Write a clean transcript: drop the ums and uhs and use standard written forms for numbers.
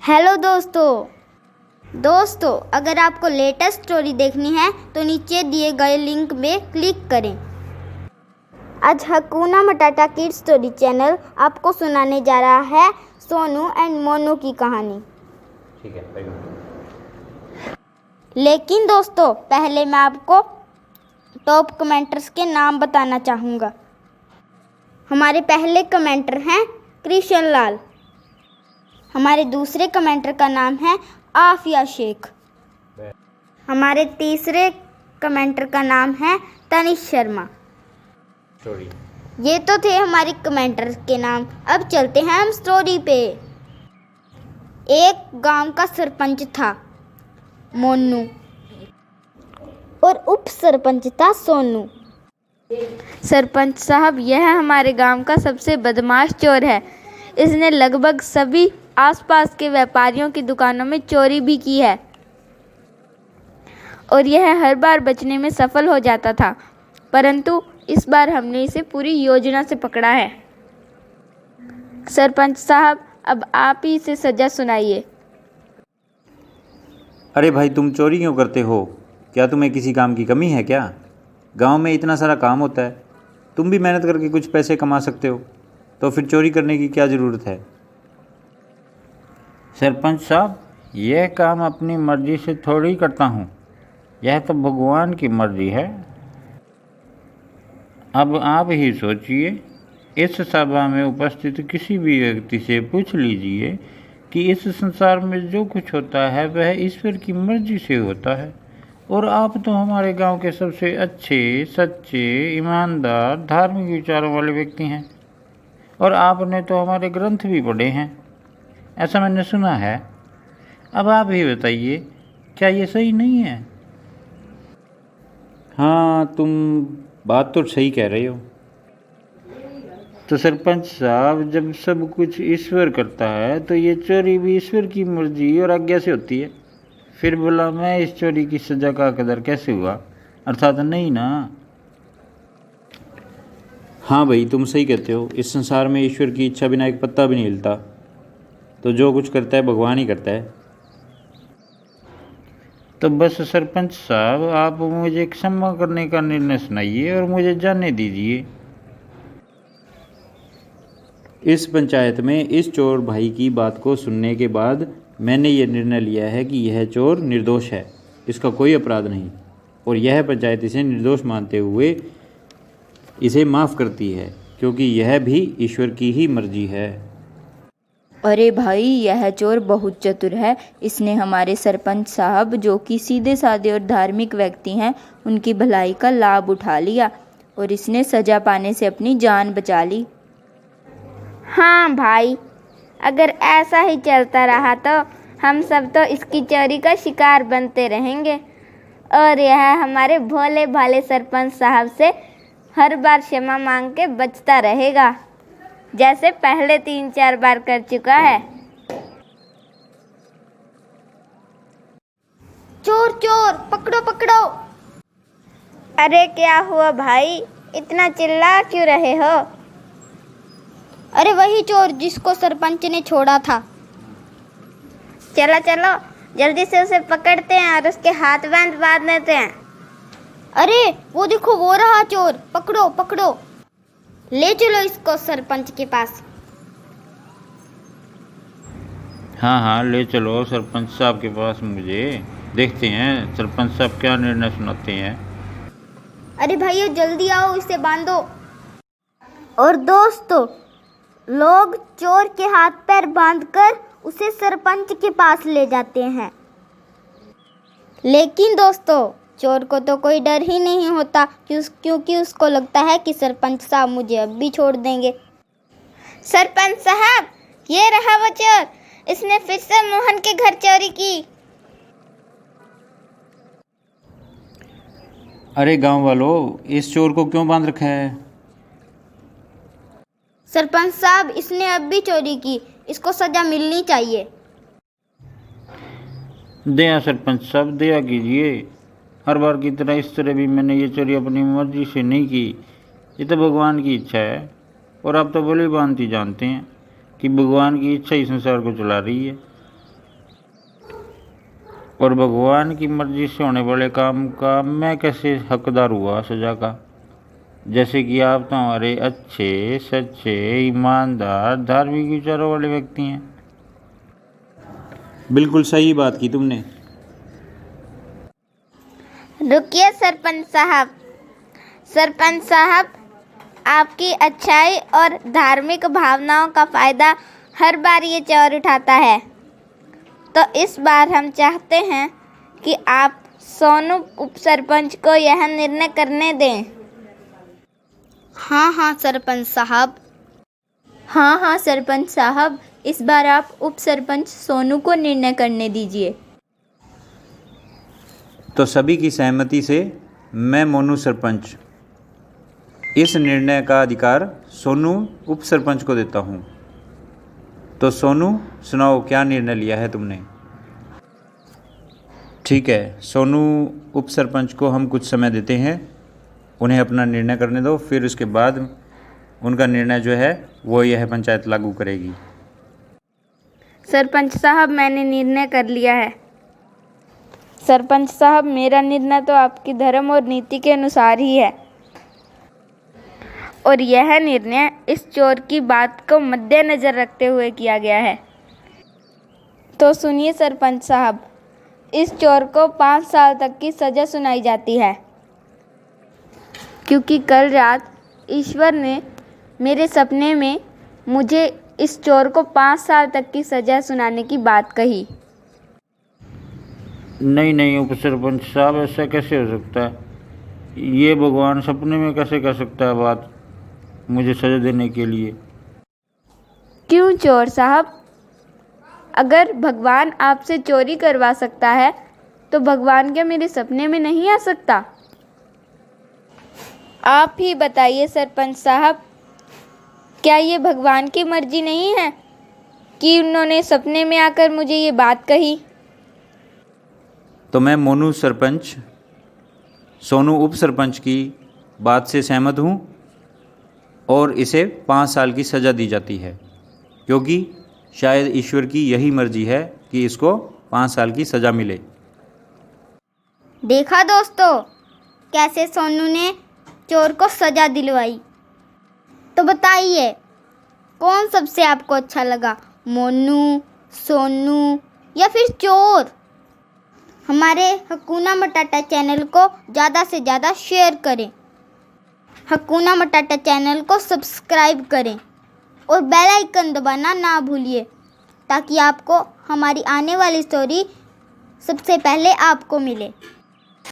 Hello दोस्तों अगर आपको लेटेस्ट स्टोरी देखनी है तो नीचे दिए गए लिंक में क्लिक करें। आज हकुना मटाटा किड्स स्टोरी चैनल आपको सुनाने जा रहा है सोनू एंड मोनू की कहानी। ठीक है, वेरी गुड। लेकिन दोस्तों पहले मैं आपको टॉप कमेंटर्स के नाम बताना चाहूँगा। हमारे पहले कमेंटर हैं कृष्ण लाल। हमारे दूसरे कमेंटर का नाम है आफिया शेख। हमारे तीसरे कमेंटर का नाम है तनिष शर्मा। ये तो थे हमारे कमेंटर के नाम। अब चलते हैं हम स्टोरी पे। एक गांव का सरपंच था मोनू और उप सरपंच था सोनू। सरपंच साहब, यह हमारे गांव का सबसे बदमाश चोर है। इसने लगभग सभी आसपास के व्यापारियों की दुकानों में चोरी भी की है और यह हर बार बचने में सफल हो जाता था, परंतु इस बार हमने इसे पूरी योजना से पकड़ा है। सरपंच साहब, अब आप ही इसे सजा सुनाइए। अरे भाई, तुम चोरी क्यों करते हो? क्या तुम्हें किसी काम की कमी है क्या? गांव में इतना सारा काम होता है, तुम भी मेहनत करके कुछ पैसे कमा सकते हो, तो फिर चोरी करने की क्या ज़रूरत है? सरपंच साहब, यह काम अपनी मर्जी से थोड़ी करता हूँ, यह तो भगवान की मर्जी है। अब आप ही सोचिए, इस सभा में उपस्थित किसी भी व्यक्ति से पूछ लीजिए कि इस संसार में जो कुछ होता है वह ईश्वर की मर्जी से होता है, और आप तो हमारे गांव के सबसे अच्छे, सच्चे, ईमानदार, धार्मिक विचारों वाले व्यक्ति हैं, और आपने तो हमारे ग्रंथ भी पढ़े हैं, ऐसा मैंने सुना है। अब आप ही बताइए, क्या ये सही नहीं है? हाँ, तुम बात तो सही कह रहे हो। तो सरपंच साहब, जब सब कुछ ईश्वर करता है तो ये चोरी भी ईश्वर की मर्जी और आज्ञा से होती है। फिर बोला मैं इस चोरी की सजा का कदर कैसे हुआ? अर्थात नहीं ना। हाँ भाई, तुम सही कहते हो। इस संसार में ईश्वर की इच्छा बिना एक पत्ता भी नहीं हिलता, तो जो कुछ करता है भगवान ही करता है। तो बस सरपंच साहब, आप मुझे क्षमा करने का निर्णय सुनाइए और मुझे जाने दीजिए। इस पंचायत में इस चोर भाई की बात को सुनने के बाद मैंने ये निर्णय लिया है कि यह चोर निर्दोष है, इसका कोई अपराध नहीं, और यह पंचायत इसे निर्दोष मानते हुए इसे माफ़ करती है, क्योंकि यह भी ईश्वर की ही मर्जी है। अरे भाई, यह चोर बहुत चतुर है। इसने हमारे सरपंच साहब, जो कि सीधे साधे और धार्मिक व्यक्ति हैं, उनकी भलाई का लाभ उठा लिया और इसने सजा पाने से अपनी जान बचा ली। हाँ भाई, अगर ऐसा ही चलता रहा तो हम सब तो इसकी चोरी का शिकार बनते रहेंगे और यह हमारे भोले भाले सरपंच साहब से हर बार क्षमा मांग के बचता रहेगा, जैसे पहले 3-4 बार कर चुका है। चोर चोर, पकड़ो पकड़ो। अरे क्या हुआ भाई, इतना चिल्ला क्यों रहे हो? अरे वही चोर जिसको सरपंच ने छोड़ा था। चलो चलो, जल्दी से उसे पकड़ते हैं और उसके हाथ बांध देते हैं। अरे वो देखो, वो रहा चोर, पकड़ो पकड़ो, ले चलो इसको सरपंच के पास। हाँ, ले चलो सरपंच साहब के पास मुझे। देखते हैं सरपंच साहब क्या निर्णय सुनाते हैं। अरे भाइयों, जल्दी आओ, इसे बांधो। और दोस्तों, लोग चोर के हाथ पैर बांधकर उसे सरपंच के पास ले जाते हैं। लेकिन दोस्तों, चोर को तो कोई डर ही नहीं होता क्योंकि उसको लगता है कि सरपंच साहब मुझे अब भी छोड़ देंगे। सरपंच साहब, ये रहा वो चोर, इसने फिर से मोहन के घर चोरी की। अरे गांव वालों, इस चोर को क्यों बांध रखा है? सरपंच साहब, इसने अब भी चोरी की, इसको सजा मिलनी चाहिए। दया सरपंच साहब, दया कीजिए। हर बार की तरह इस तरह भी मैंने ये चोरी अपनी मर्जी से नहीं की, ये तो भगवान की इच्छा है, और आप तो भली भांति जानते हैं कि भगवान की इच्छा ही संसार को चला रही है। और भगवान की मर्जी से होने वाले काम का मैं कैसे हकदार हुआ सजा का? जैसे कि आप तो हमारे अच्छे, सच्चे, ईमानदार, धार्मिक विचारों वाले व्यक्ति हैं। बिल्कुल सही बात की तुमने। रुकिए सरपंच साहब। सरपंच साहब, आपकी अच्छाई और धार्मिक भावनाओं का फ़ायदा हर बार ये चोर उठाता है, तो इस बार हम चाहते हैं कि आप सोनू उप सरपंच को यह निर्णय करने दें। हाँ सरपंच साहब। हाँ सरपंच साहब, इस बार आप उप सरपंच सोनू को निर्णय करने दीजिए। तो सभी की सहमति से मैं मोनू सरपंच इस निर्णय का अधिकार सोनू उप सरपंच को देता हूँ। तो सोनू, सुनाओ क्या निर्णय लिया है तुमने? ठीक है, सोनू उप सरपंच को हम कुछ समय देते हैं, उन्हें अपना निर्णय करने दो, फिर उसके बाद उनका निर्णय जो है वो यह पंचायत लागू करेगी। सरपंच साहब, मैंने निर्णय कर लिया है। सरपंच साहब, मेरा निर्णय तो आपकी धर्म और नीति के अनुसार ही है, और यह निर्णय इस चोर की बात को मद्देनज़र रखते हुए किया गया है। तो सुनिए सरपंच साहब, इस चोर को 5 साल तक की सज़ा सुनाई जाती है, क्योंकि कल रात ईश्वर ने मेरे सपने में मुझे इस चोर को 5 साल तक की सज़ा सुनाने की बात कही। नहीं उप सरपंच साहब, ऐसा कैसे हो सकता है? ये भगवान सपने में कैसे कर सकता है बात मुझे सजा देने के लिए? क्यों चोर साहब? अगर भगवान आपसे चोरी करवा सकता है तो भगवान क्या मेरे सपने में नहीं आ सकता? आप ही बताइए सरपंच साहब, क्या ये भगवान की मर्जी नहीं है कि उन्होंने सपने में आकर मुझे ये बात कही? तो मैं मोनू सरपंच सोनू उप सरपंच की बात से सहमत हूँ और इसे 5 साल की सज़ा दी जाती है, क्योंकि शायद ईश्वर की यही मर्जी है कि इसको 5 साल की सज़ा मिले। देखा दोस्तों, कैसे सोनू ने चोर को सज़ा दिलवाई। तो बताइए, कौन सबसे आपको अच्छा लगा, मोनू, सोनू या फिर चोर? हमारे हकूना मटाटा चैनल को ज़्यादा से ज़्यादा शेयर करें, हकूना मटाटा चैनल को सब्सक्राइब करें और बेल आइकन दबाना ना भूलिए, ताकि आपको हमारी आने वाली स्टोरी सबसे पहले आपको मिले।